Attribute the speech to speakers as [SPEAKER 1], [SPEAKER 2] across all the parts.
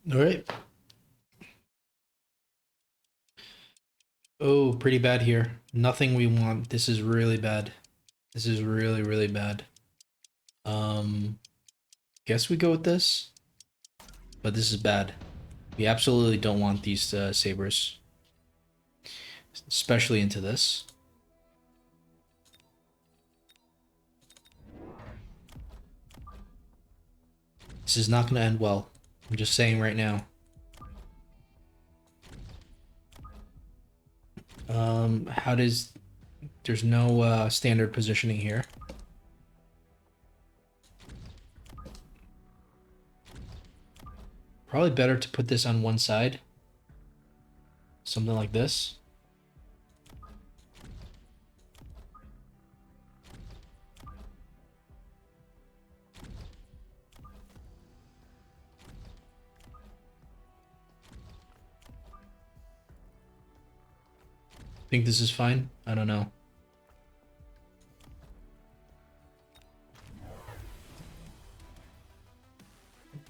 [SPEAKER 1] All right. Oh, pretty bad here. Nothing we want. This is really bad. This is really, really bad. Um, guess we go with this, but this is bad. We absolutely don't want these sabers, especially into this. This is not going to end well. I'm just saying right now. How does... There's no standard positioning here. Probably better to put this on one side. Something like this. Think this is fine? I don't know.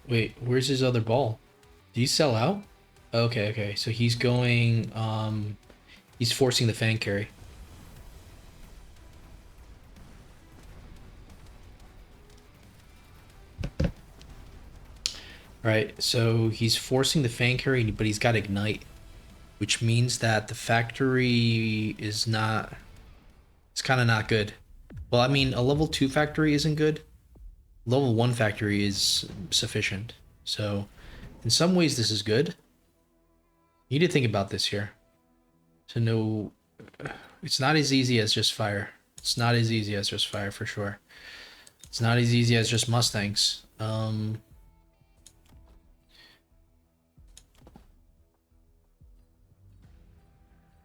[SPEAKER 1] Wait, where's his other ball? Did he sell out? Okay, okay. So he's going, he's forcing the Fang carry. Right, so he's forcing the Fang carry, but he's got Ignite, which means that the factory is not, it's kind of not good. Well, I mean, a level 2 factory isn't good. Level 1 factory is sufficient. So, in some ways, this is good. You need to think about this here. To know, it's not as easy as just fire. It's not as easy as just fire, for sure. It's not as easy as just Mustangs.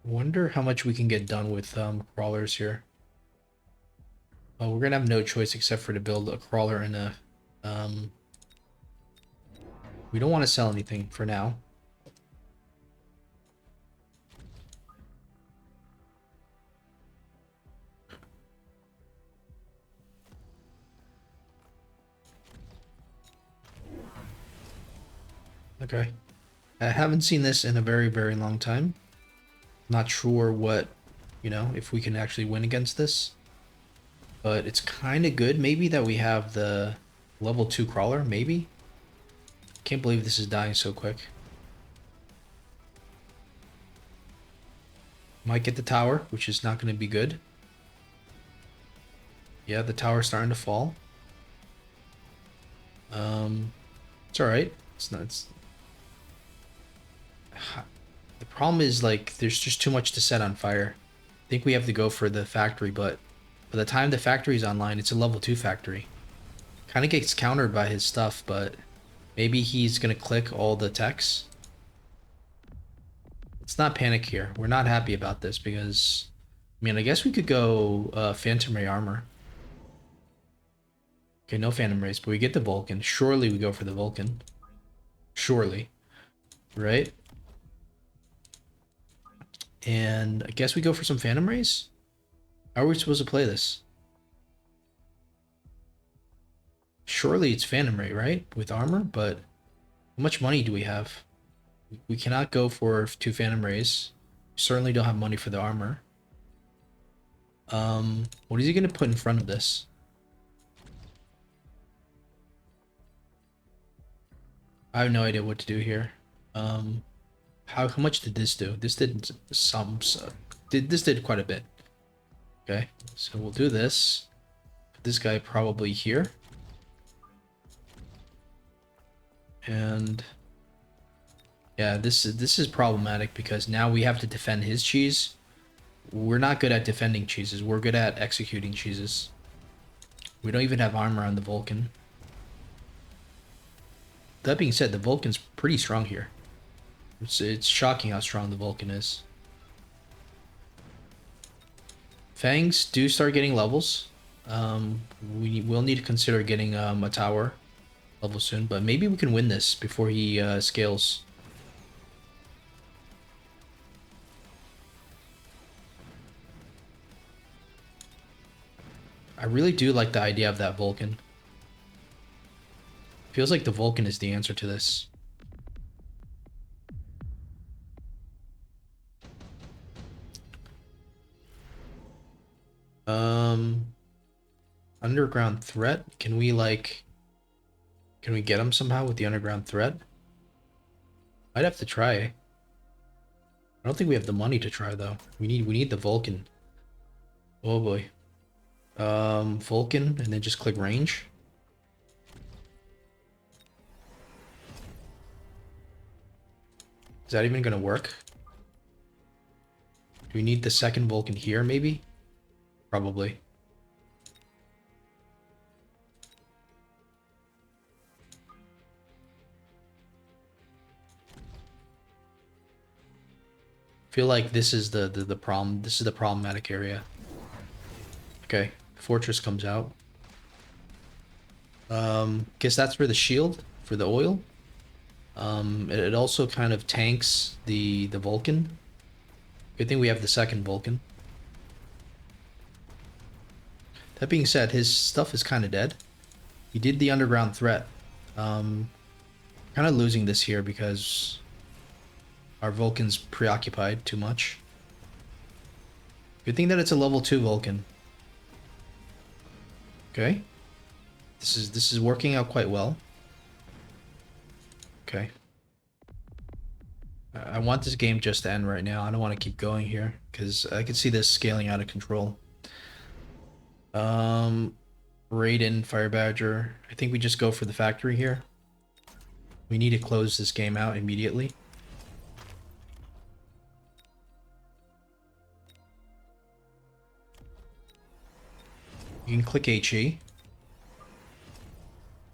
[SPEAKER 1] Wonder how much we can get done with crawlers here. Oh, we're gonna have no choice except for to build a crawler and a... we don't want to sell anything for now. Okay. I haven't seen this in a very, very long time. Not sure what, you know, if we can actually win against this. But it's kind of good. Maybe that we have the level 2 crawler, maybe? Can't believe this is dying so quick. Might get the tower, which is not going to be good. Yeah, the tower's starting to fall. It's alright. It's not... It's... The problem is, like, there's just too much to set on fire. I think we have to go for the factory, but by the time the factory's online, it's a level 2 factory. Kind of gets countered by his stuff, but maybe he's going to click all the techs. Let's not panic here. We're not happy about this because, I mean, I guess we could go Phantom Ray Armor. Okay, no Phantom Rays, but we get the Vulcan. Surely we go for the Vulcan. Surely. Right? And I guess we go for some Phantom Rays? How are we supposed to play this? Surely it's Phantom Ray, right? With armor, but how much money do we have? We cannot go for 2 Phantom Rays. We certainly don't have money for the armor. What is he gonna put in front of this? I have no idea what to do here. How much did this do? This did some. This did quite a bit. Okay, so we'll do this. Put this guy probably here. And yeah, this is problematic because now we have to defend his cheese. We're not good at defending cheeses. We're good at executing cheeses. We don't even have armor on the Vulcan. That being said, the Vulcan's pretty strong here. It's shocking how strong the Vulcan is. Fangs do start getting levels. We will need to consider getting a tower level soon, but maybe we can win this before he scales. I really do like the idea of that Vulcan. Feels like the Vulcan is the answer to this. Um, underground threat. Can we like? Can we get him somehow with the underground threat? I'd have to try. I don't think we have the money to try though. We need the Vulcan. Oh boy. Vulcan, and then just click range. Is that even gonna work? Do we need the second Vulcan here, maybe? Probably. Feel like this is the problem. This is the problematic area. Okay, fortress comes out. Guess that's for the shield for the oil. It also kind of tanks the Vulcan. Good thing we have the second Vulcan. That being said, his stuff is kind of dead. He did the underground threat. Kind of losing this here because our Vulcan's preoccupied too much. Good thing that it's a level 2 Vulcan. Okay. This is working out quite well. Okay. I want this game just to end right now. I don't want to keep going here because I can see this scaling out of control. Raiden, Fire Badger. I think we just go for the factory here. We need to close this game out immediately. You can click HE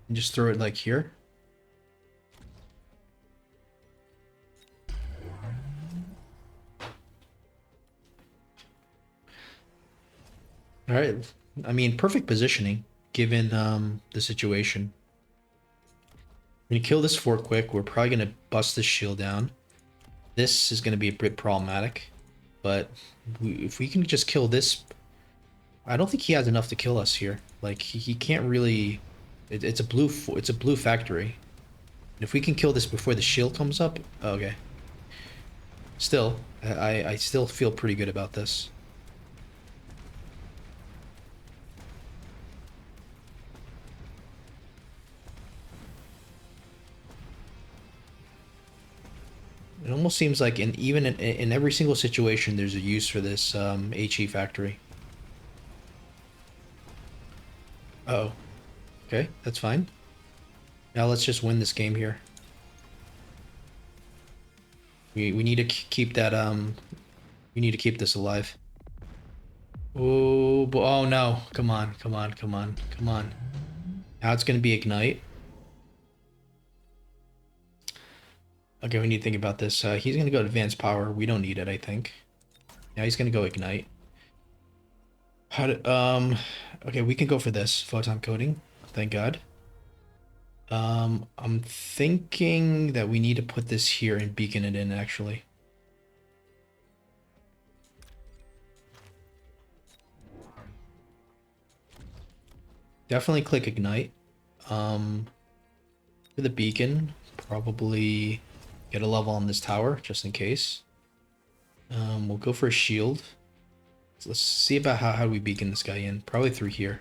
[SPEAKER 1] and just throw it like here. All right. I mean, perfect positioning given the situation. We're gonna kill this fort quick. We're probably gonna bust this shield down. This is gonna be a bit problematic, but if we can just kill this, I don't think he has enough to kill us here. Like he can't really. It's a blue factory. If we can kill this before the shield comes up, okay. Still, I still feel pretty good about this. It almost seems like in every single situation, there's a use for this HE factory. Uh-oh. Okay, that's fine. Now let's just win this game here. We need to keep that we need to keep this alive. Oh no. Come on, come on, come on, come on. Now it's gonna be ignite. Okay, we need to think about this. He's gonna go advanced power. We don't need it, I think. Yeah, he's gonna go ignite. Okay, we can go for this. Photon coating. Thank God. I'm thinking that we need to put this here and beacon it in, actually. Definitely click ignite. For the beacon, probably get a level on this tower, just in case. We'll go for a shield. So let's see about how we beacon this guy in. Probably through here.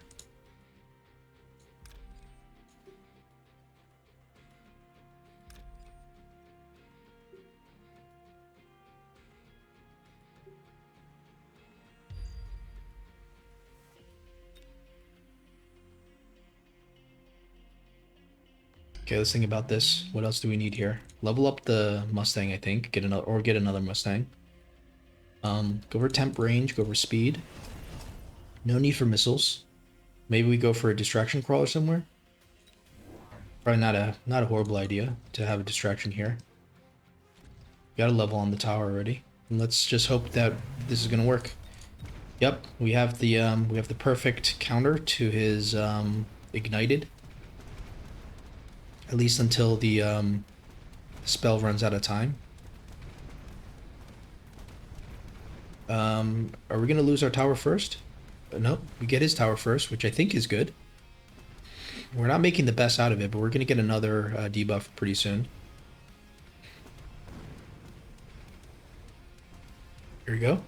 [SPEAKER 1] Okay, let's think about this. What else do we need here? Level up the Mustang, I think. Get another Mustang. Go for temp range, go for speed. No need for missiles. Maybe we go for a distraction crawler somewhere. Probably not a horrible idea to have a distraction here. Got a level on the tower already. And let's just hope that this is gonna work. Yep, we have the perfect counter to his ignited. At least until the spell runs out of time. Are we gonna lose our tower first? No, we get his tower first, which I think is good. We're not making the best out of it, but we're gonna get another debuff pretty soon. Here we go.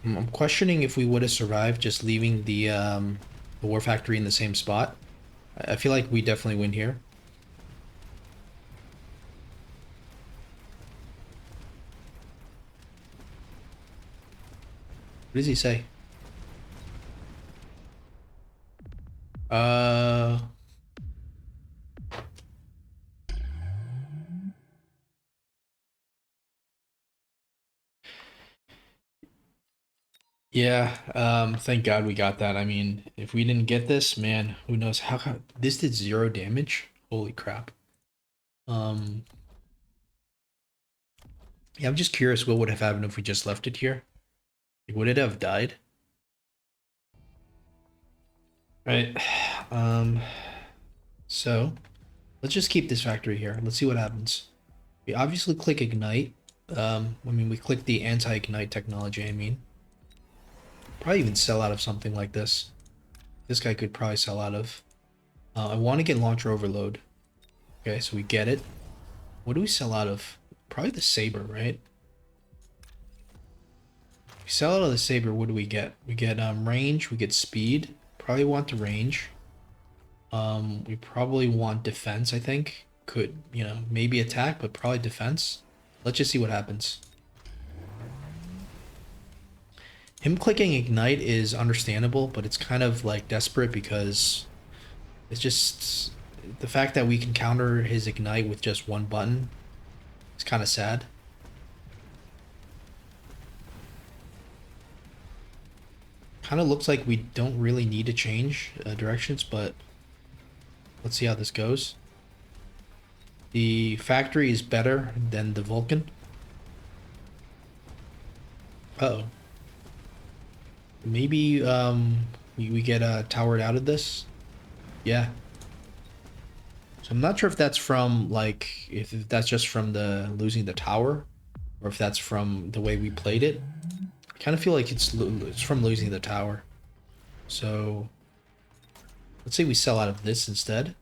[SPEAKER 1] I'm questioning if we would have survived just leaving the war factory in the same spot. I feel like we definitely win here. What does he say? Uh, yeah, thank God we got that. I mean, if we didn't get this, man, who knows this did 0 damage? Holy crap. Um, yeah, I'm just curious what would have happened if we just left it here. Like, would it have died? Right. Um, so let's just keep this factory here. Let's see what happens. We obviously click ignite. I mean, we click the anti-ignite technology, I mean. Probably even sell out of something like this. This guy could probably sell out of. I want to get launcher overload. Okay, so we get it. What do we sell out of? Probably the saber, right? We sell out of the saber, what do we get? We get range, we get speed. Probably want the range. We probably want defense, I think. Could, you know, maybe attack, but probably defense. Let's just see what happens. Him clicking ignite is understandable, but it's kind of like desperate because it's just the fact that we can counter his ignite with just one button is kind of sad. Kind of looks like we don't really need to change directions, but let's see how this goes. The factory is better than the Vulcan. Uh-oh. Maybe we get towered out of this. Yeah. So I'm not sure if that's from like if that's just from the losing the tower, or if that's from the way we played it. I kind of feel like it's from losing the tower. So let's say we sell out of this instead.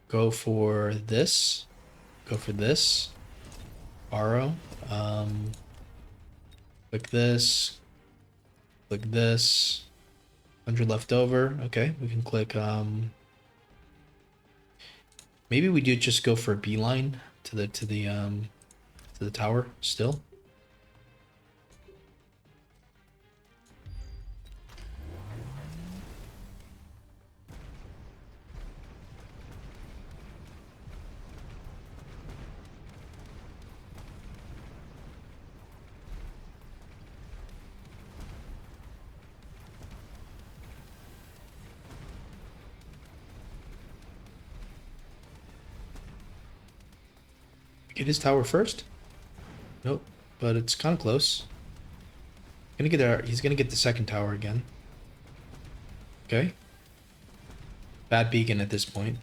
[SPEAKER 1] Go for this. Go for this. Borrow. Click this. Click this. 100 left over. Okay, we can click maybe we do just go for a beeline to the tower still. Get his tower first? Nope, but it's kind of close. He's gonna get the second tower again. Okay. Bad beacon at this point.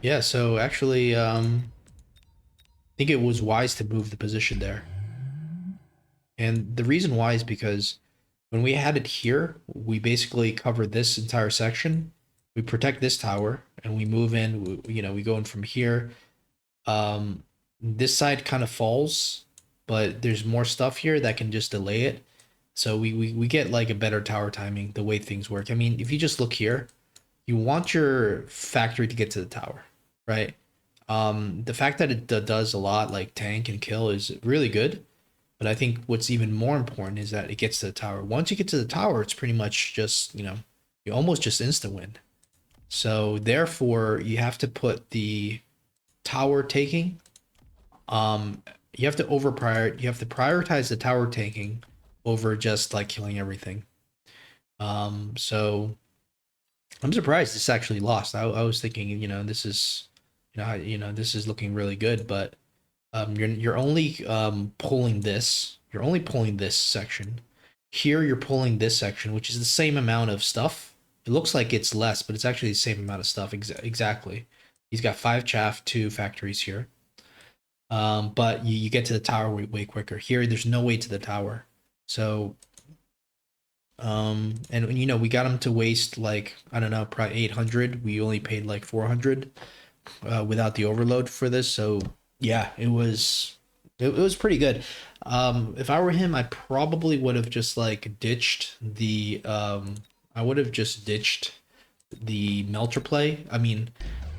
[SPEAKER 1] Yeah, so actually, I think it was wise to move the position there. And the reason why is because when we had it here, we basically covered this entire section. We protect this tower and we move in, you know, we go in from here. This side kind of falls, but there's more stuff here that can just delay it. So we get like a better tower timing the way things work. I mean, if you just look here, you want your factory to get to the tower, right? The fact that it does a lot like tank and kill is really good. But I think what's even more important is that it gets to the tower. Once you get to the tower, it's pretty much just, you know, you almost just instant win. So therefore, you have to put the tower taking. You have to you have to prioritize the tower taking over just like killing everything. So I'm surprised this actually lost. I was thinking, you know, this is, this is looking really good, but you're only pulling this. You're only pulling this section. Here you're pulling this section, which is the same amount of stuff. It looks like it's less, but it's actually the same amount of stuff. Exactly. He's got 5 chaff, 2 factories here. But you get to the tower way quicker. Here, there's no way to the tower. So, and you know, we got him to waste like, I don't know, probably 800. We only paid like 400 without the overload for this. So Yeah, it was pretty good. If I were him, I probably would have just like ditched the I would have just ditched the melter play. I mean,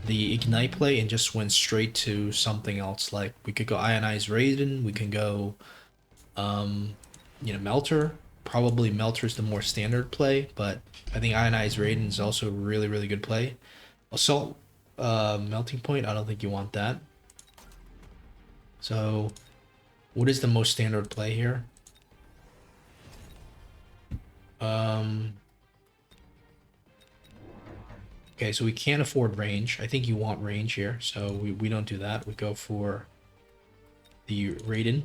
[SPEAKER 1] the ignite play and just went straight to something else. Like we could go ionized Raiden, we can go um melter. Probably melter's the more standard play, but I think ionized Raiden is also really really good play. Assault melting point, I don't think you want that. So what is the most standard play here? Um, okay, so we can't afford range. I think you want range here, so we don't do that. We go for the Raiden.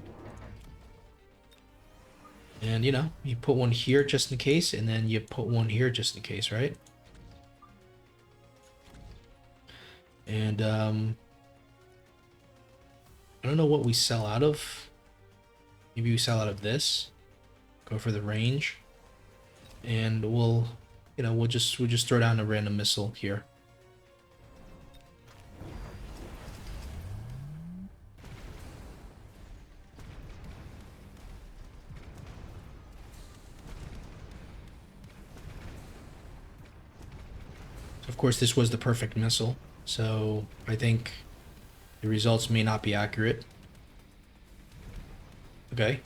[SPEAKER 1] And, you put one here just in case, and then you put one here just in case, right? And, I don't know what we sell out of. Maybe we sell out of this. Go for the range. And we'll just throw down a random missile here. Of course, this was the perfect missile, so I think the results may not be accurate. Okay.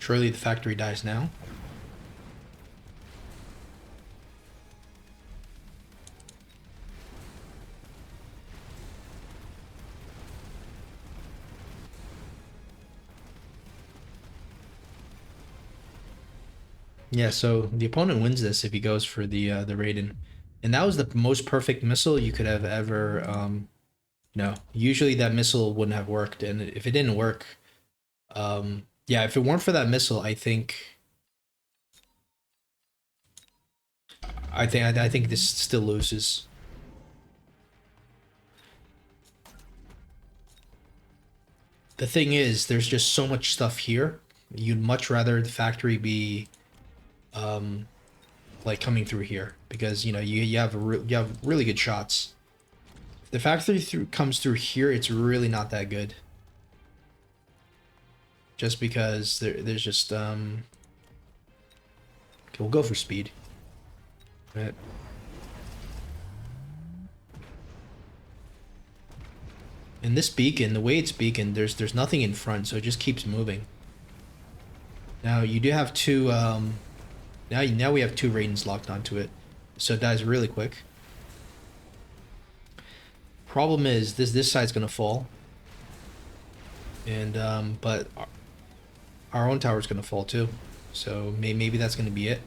[SPEAKER 1] Surely the factory dies now. Yeah, so the opponent wins this if he goes for the Raiden. And that was the most perfect missile you could have ever no. Usually that missile wouldn't have worked, and if it didn't work, yeah, if it weren't for that missile, I think this still loses. The thing is, there's just so much stuff here. You'd much rather the factory be um like coming through here because you have really good shots. If the factory comes through here, it's really not that good. Just because there's just okay, we'll go for speed. Right. And this beacon, the way it's beaconed, there's nothing in front, so it just keeps moving. Now you do have two now we have two Raidens locked onto it. So it dies really quick. Problem is this side's gonna fall. And but our own tower's gonna fall too. So maybe that's gonna be it.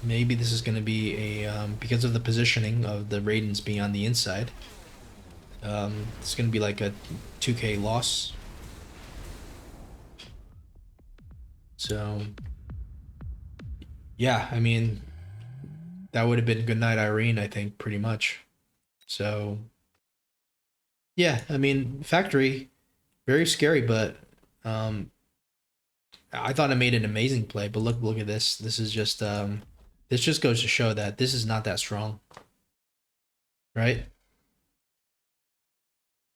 [SPEAKER 1] Maybe this is gonna be a because of the positioning of the Raidens being on the inside. It's gonna be like a 2k loss. So yeah, I mean that would have been good night Irene, I think, pretty much. So yeah, I mean factory, very scary, but um I thought I made an amazing play, but look at this. This just goes to show that this is not that strong, right?